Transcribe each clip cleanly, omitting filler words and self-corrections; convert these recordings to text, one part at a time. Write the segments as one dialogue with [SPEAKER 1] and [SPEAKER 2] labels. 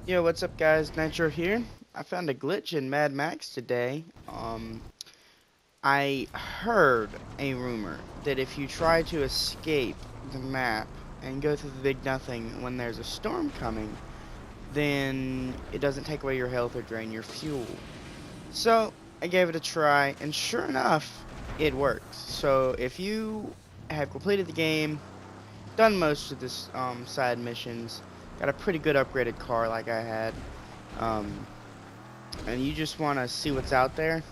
[SPEAKER 1] Yo, what's up, guys? Nitro here. I found a glitch in Mad Max today. I heard a rumor that if you try to escape the map and go through the Big Nothing when there's a storm coming, then it doesn't take away your health or drain your fuel. So, I gave it a try, and sure enough, it works. So, if you have completed the game, done most of this side missions, got a pretty good upgraded car like I had, um, and you just want to see what's out there,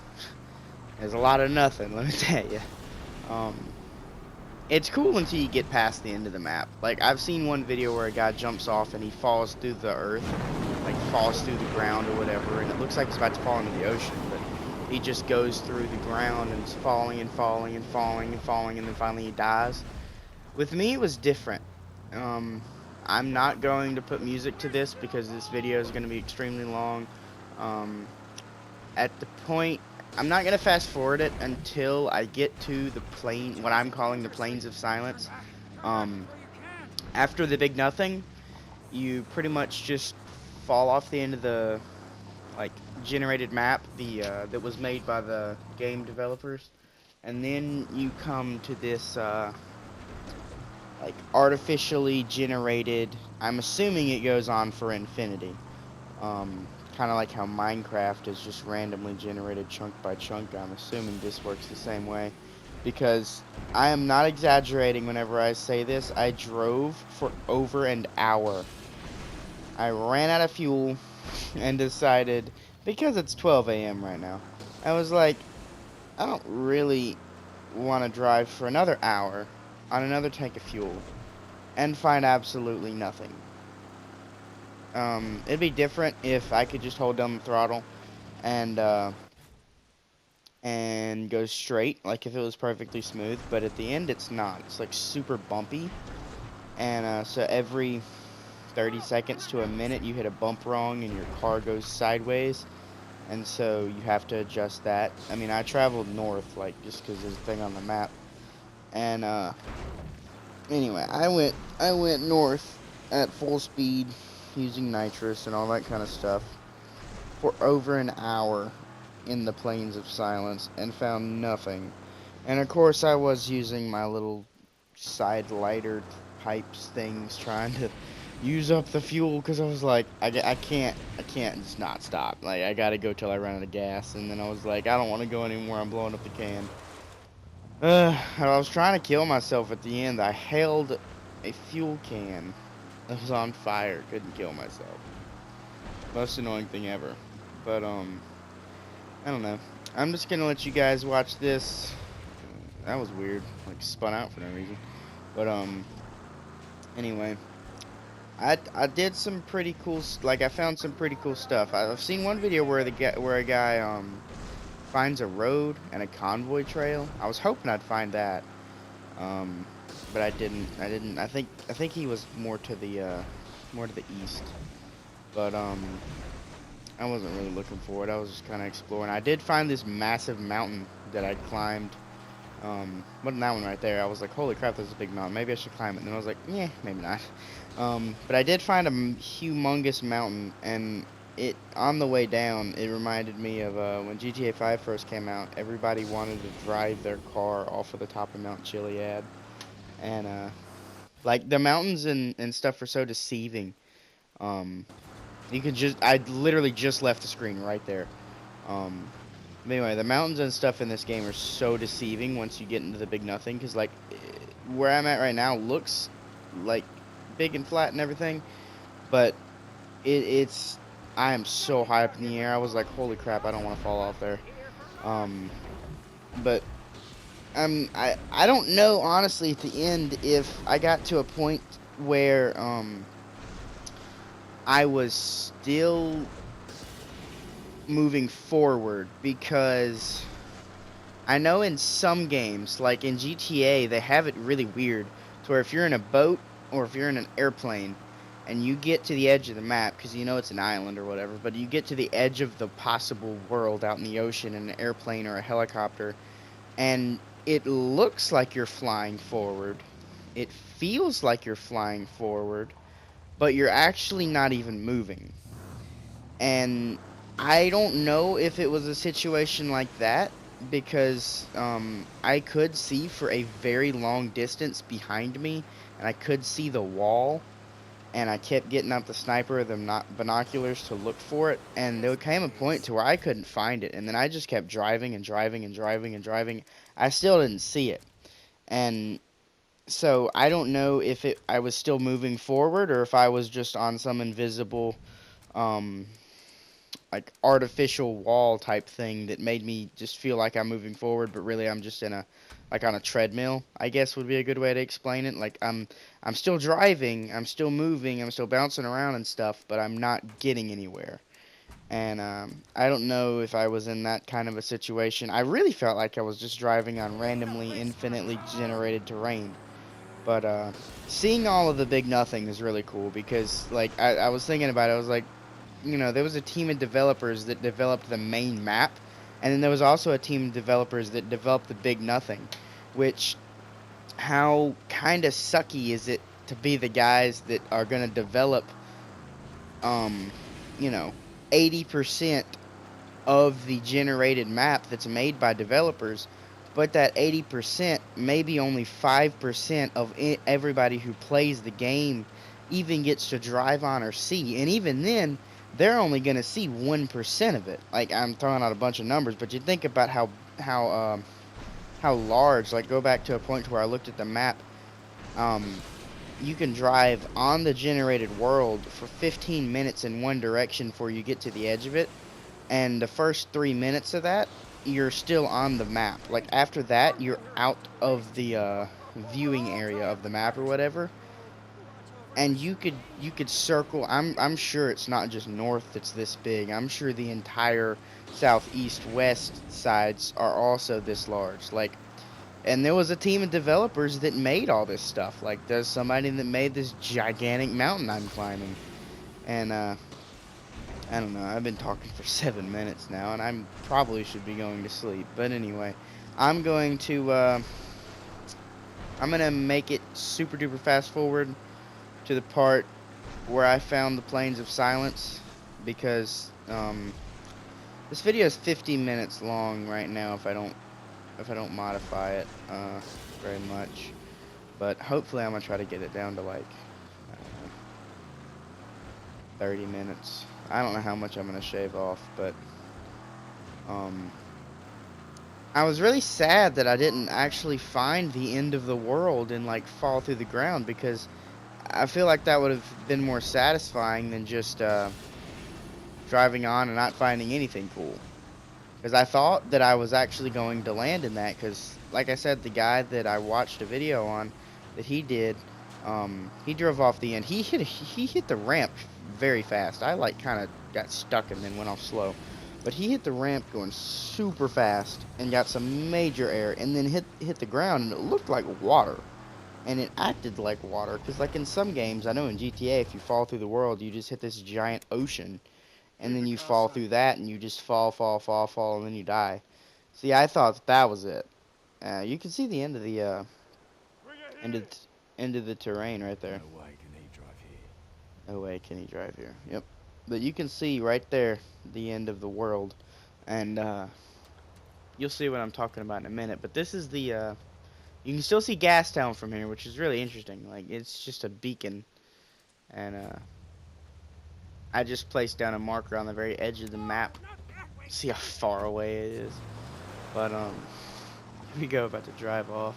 [SPEAKER 1] there's a lot of nothing, let me tell you. Um, it's cool until you get past the end of the map. Like, I've seen one video where a guy jumps off and he falls through the earth, like falls through the ground or whatever, and it looks like he's about to fall into the ocean, but he just goes through the ground and is falling and falling and falling and falling, and then finally he dies. With me, it was different. Um, I'm not going to put music to this because this video is going to be extremely long. Um, at the point, I'm not gonna fast forward it until I get to the plane, what I'm calling the Plains of Silence. Um, After the Big Nothing, you pretty much just fall off the end of the like generated map, the that was made by the game developers, and then you come to this like artificially generated. I'm assuming it goes on for infinity. Kind of like how Minecraft is just randomly generated chunk by chunk. I'm assuming this works the same way. Because I am not exaggerating whenever I say this. I drove for over an hour. I ran out of fuel and decided, because it's 12 a.m. right now, I was like, I don't really want to drive for another hour on another tank of fuel and find absolutely nothing. It'd be different if I could just hold down the throttle and go straight, like if it was perfectly smooth. But at the end, it's not. It's like super bumpy, and so every 30 seconds to a minute, you hit a bump wrong and your car goes sideways, and so you have to adjust that. I mean, I traveled north, like just because there's a thing on the map, and anyway, I went north at full speed using nitrous and all that kind of stuff for over an hour in the Plains of Silence and found nothing. And of course, I was using my little side lighter pipes things trying to use up the fuel because I was like, I can't just not stop. Like, I gotta go till I run out of gas. And then I was like, I don't want to go anymore. I'm blowing up the can. I was trying to kill myself at the end. I held a fuel can that was on fire. Couldn't kill myself. Most annoying thing ever. But, I don't know. I'm just gonna let you guys watch this. That was weird. Like, spun out for no reason. But, anyway. I did some pretty cool, like, I found some pretty cool stuff. I've seen one video where a guy, finds a road and a convoy trail. I was hoping I'd find that. Um, but I didn't. I think he was more to the east. But, I wasn't really looking for it. I was just kind of exploring. I did find this massive mountain that I climbed. Wasn't that one right there? I was like, holy crap, there's a big mountain. Maybe I should climb it. And then I was like, yeah, maybe not. But I did find a humongous mountain, and it on the way down, it reminded me of when GTA 5 first came out. Everybody wanted to drive their car off of the top of Mount Chiliad, and like the mountains and stuff are so deceiving. Um, you can just I literally just left the screen right there. Um, but anyway, the mountains and stuff in this game are so deceiving once you get into the big nothing, because like where I'm at right now looks like big and flat and everything, but it's I am so high up in the air. I was like, holy crap, I don't want to fall off there. Um, but I don't know honestly at the end if I got to a point where I was still moving forward, because I know in some games, like in GTA, they have it really weird to where if you're in a boat or if you're in an airplane and you get to the edge of the map, because you know it's an island or whatever, but you get to the edge of the possible world out in the ocean in an airplane or a helicopter, and it looks like you're flying forward, it feels like you're flying forward, but you're actually not even moving. And I don't know if it was a situation like that because I could see for a very long distance behind me, and I could see the wall, and I kept getting out the sniper or the binoculars to look for it, and there came a point to where I couldn't find it, and then I just kept driving and driving and driving and driving. I still didn't see it, and so I don't know if I was still moving forward or if I was just on some invisible um like artificial wall type thing that made me just feel like I'm moving forward, but really I'm just in a like on a treadmill, I guess would be a good way to explain it. Like I'm still driving, I'm still moving, I'm still bouncing around and stuff, but I'm not getting anywhere. And I don't know if I was in that kind of a situation. I really felt like I was just driving on randomly, infinitely generated terrain. But seeing all of the big nothing is really cool because, like, I was thinking about it. I was like, there was a team of developers that developed the main map, and then there was also a team of developers that developed the Big Nothing, which, how kind of sucky is it to be the guys that are going to develop, um, you know, 80% of the generated map that's made by developers, but that 80%, maybe only 5% of everybody who plays the game even gets to drive on or see. And even then, they're only going to see 1% of it. Like, I'm throwing out a bunch of numbers, but you think about how large, like, go back to a point where I looked at the map, um, you can drive on the generated world for 15 minutes in one direction before you get to the edge of it, and the first 3 minutes of that, you're still on the map. Like, after that, you're out of the viewing area of the map or whatever, and you could circle. I'm sure it's not just north that's this big. I'm sure the entire southeast west sides are also this large. Like, and there was a team of developers that made all this stuff. Like, there's somebody that made this gigantic mountain I'm climbing, and I don't know. I've been talking for 7 minutes now, and I probably should be going to sleep. But anyway, I'm going to I'm gonna make it super duper fast forward to the part where I found the Plains of Silence, because this video is 50 minutes long right now if I don't modify it very much. But hopefully I'm gonna try to get it down to like, I don't know, 30 minutes. I don't know how much I'm gonna shave off, but um I was really sad that I didn't actually find the end of the world and like fall through the ground, because I feel like that would have been more satisfying than just driving on and not finding anything cool. Because I thought that I was actually going to land in that, because like I said, the guy that I watched a video on that he did, he drove off the end. He hit the ramp very fast. I like kind of got stuck and then went off slow. But he hit the ramp going super fast and got some major air, and then hit the ground, and it looked like water. And it acted like water, because like in some games, I know in GTA, if you fall through the world, you just hit this giant ocean, and then you fall through that, and you just fall, fall, fall, fall, and then you die. See, I thought that was it. You can see the end of the end of end of the terrain right there.
[SPEAKER 2] No way can he drive here.
[SPEAKER 1] No way can he drive here. Yep. But you can see right there the end of the world, and you'll see what I'm talking about in a minute. But this is the you can still see Gastown from here, which is really interesting. Like, it's just a beacon, and I just placed down a marker on the very edge of the map. See how far away it is. But here we go, about to drive off.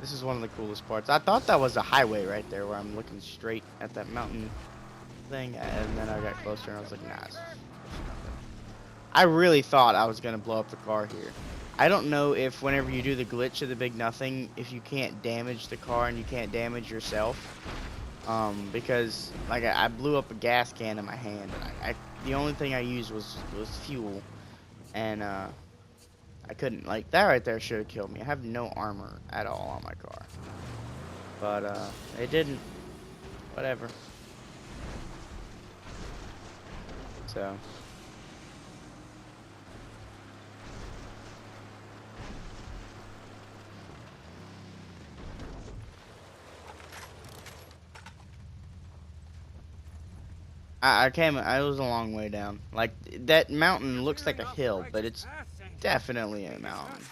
[SPEAKER 1] This is one of the coolest parts. I thought that was a highway right there, where I'm looking straight at that mountain thing, and then I got closer and I was like, nah, it's nothing. I really thought I was gonna blow up the car here. I don't know if whenever you do the glitch of the Big Nothing, if you can't damage the car and you can't damage yourself. Because like I blew up a gas can in my hand, and the only thing I used was fuel, and I couldn't, like, that right there should have killed me. I have no armor at all on my car, but it didn't. Whatever. So. I was a long way down. Like, that mountain looks like a hill, but it's definitely a mountain.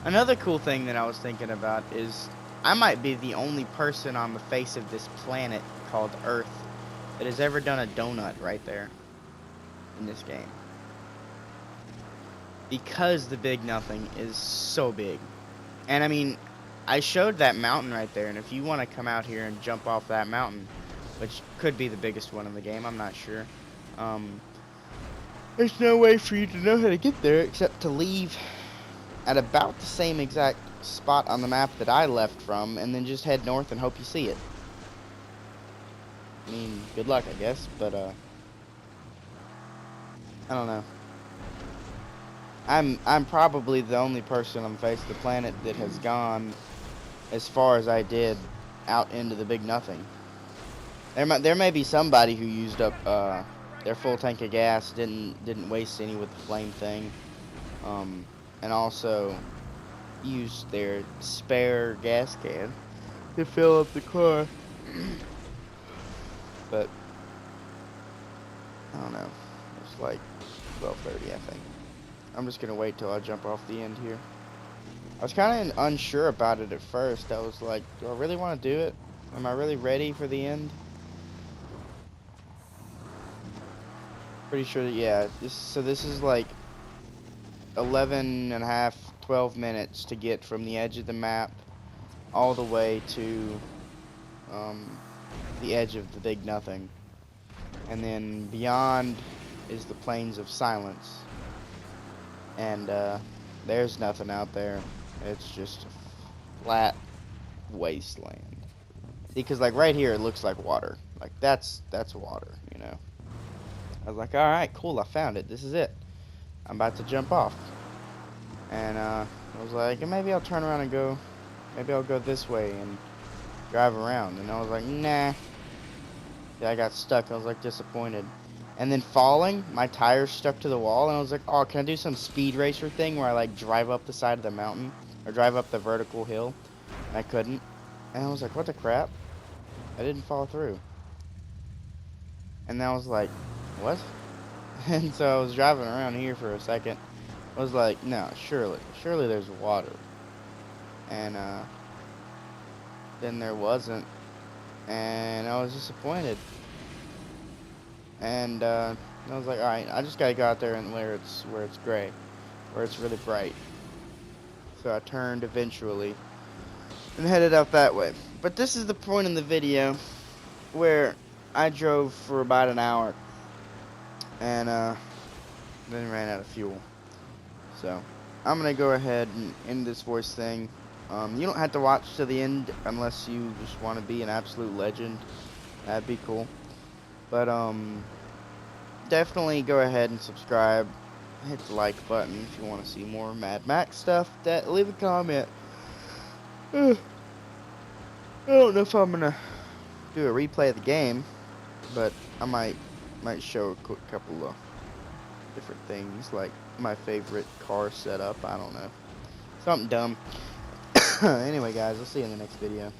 [SPEAKER 1] Another cool thing that I was thinking about is I might be the only person on the face of this planet called Earth that has ever done a donut right there in this game. Because the Big Nothing is so big. And I mean, I showed that mountain right there, and if you want to come out here and jump off that mountain, which could be the biggest one in the game, I'm not sure. There's no way for you to know how to get there except to leave at about the same exact spot on the map that I left from, and then just head north and hope you see it. I mean, good luck, I guess, but I don't know. I'm probably the only person on the face of the planet that has gone as far as I did out into the Big Nothing. There may be somebody who used up their full tank of gas, didn't waste any with the flame thing, and also used their spare gas can to fill up the car. But I don't know. It's like 12:30, I think. I'm just gonna wait till I jump off the end here. I was kind of unsure about it at first. I was like, do I really want to do it? Am I really ready for the end? Pretty sure that, yeah. So this is like 11 and a half, 12 minutes to get from the edge of the map all the way to the edge of the Big Nothing. And then beyond is the Plains of Silence. And there's nothing out there. It's just a flat wasteland. Because like right here it looks like water. Like that's water, you know. I was like, alright, cool, I found it. This is it. I'm about to jump off. And I was like, maybe I'll turn around and go, maybe I'll go this way and drive around. And I was like, nah. Yeah, I got stuck. I was like disappointed. And then falling, my tires stuck to the wall, and I was like, oh, can I do some speed racer thing where I like drive up the side of the mountain or drive up the vertical hill? And I couldn't. And I was like, what the crap? I didn't fall through. And then I was like, what? And so I was driving around here for a second. I was like, no, surely there's water. And then there wasn't. And I was disappointed. And I was like, alright, I just gotta go out there and where it's gray, where it's really bright. So I turned eventually and headed out that way. But this is the point in the video where I drove for about an hour and then ran out of fuel. So I'm gonna go ahead and end this voice thing. You don't have to watch to the end unless you just want to be an absolute legend. That'd be cool. But definitely go ahead and subscribe. Hit the like button if you want to see more Mad Max stuff. Leave a comment. I don't know if I'm gonna do a replay of the game, but I might show a quick couple of different things, like my favorite car setup. I don't know, something dumb. Anyway, guys, I'll see you in the next video.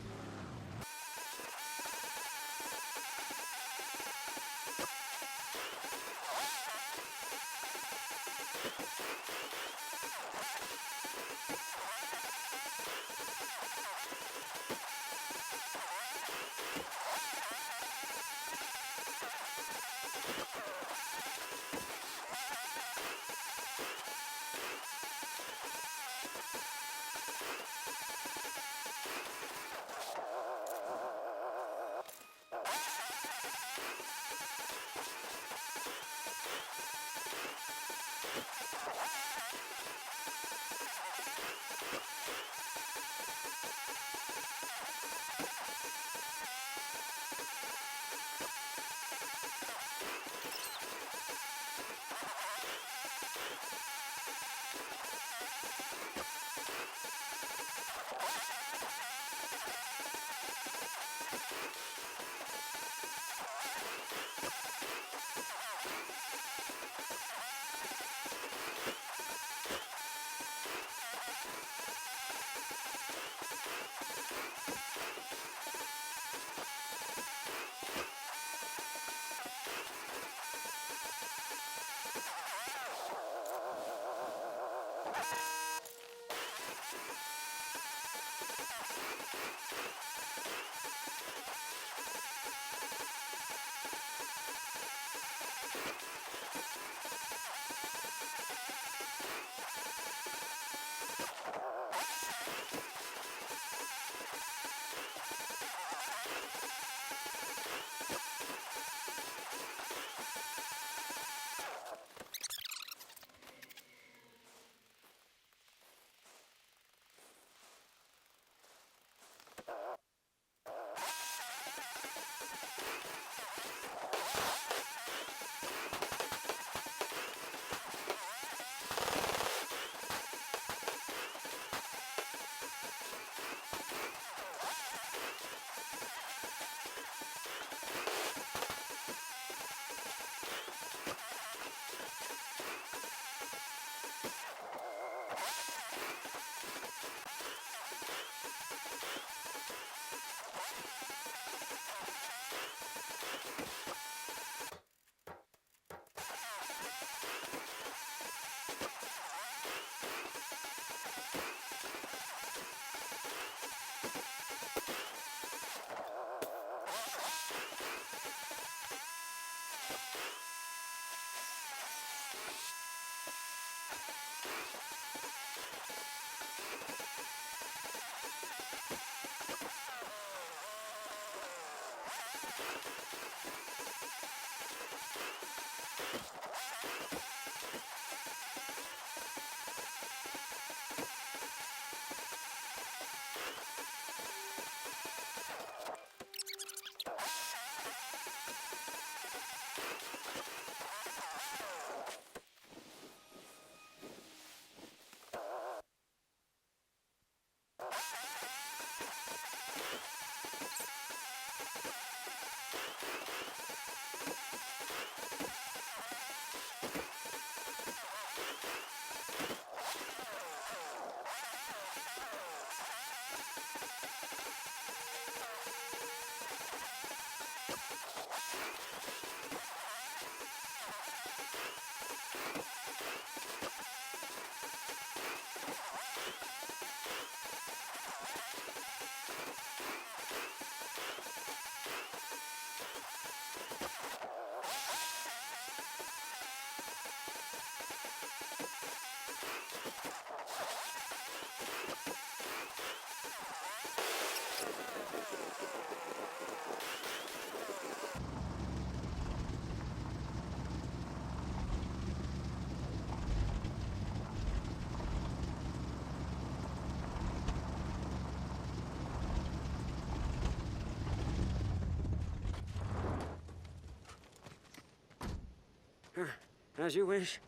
[SPEAKER 2] As you wish.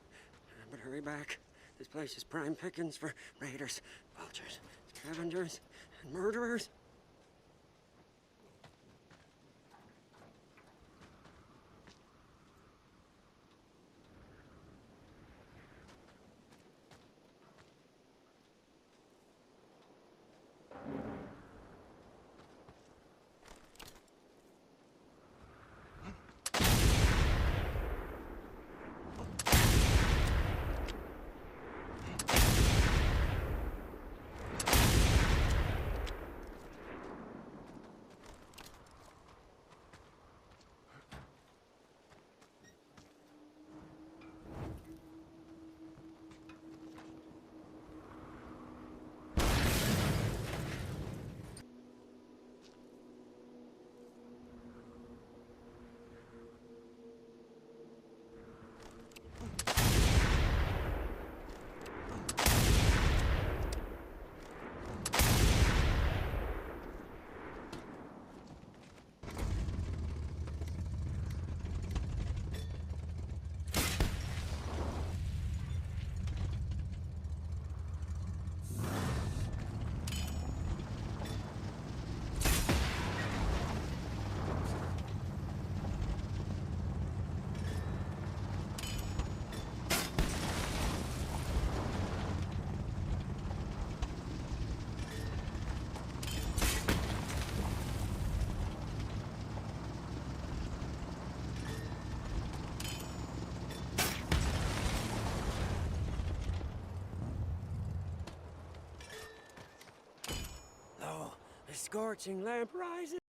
[SPEAKER 2] But hurry back. This place is prime pickings for raiders, vultures, scavengers, and murderers. The scorching lamp rises.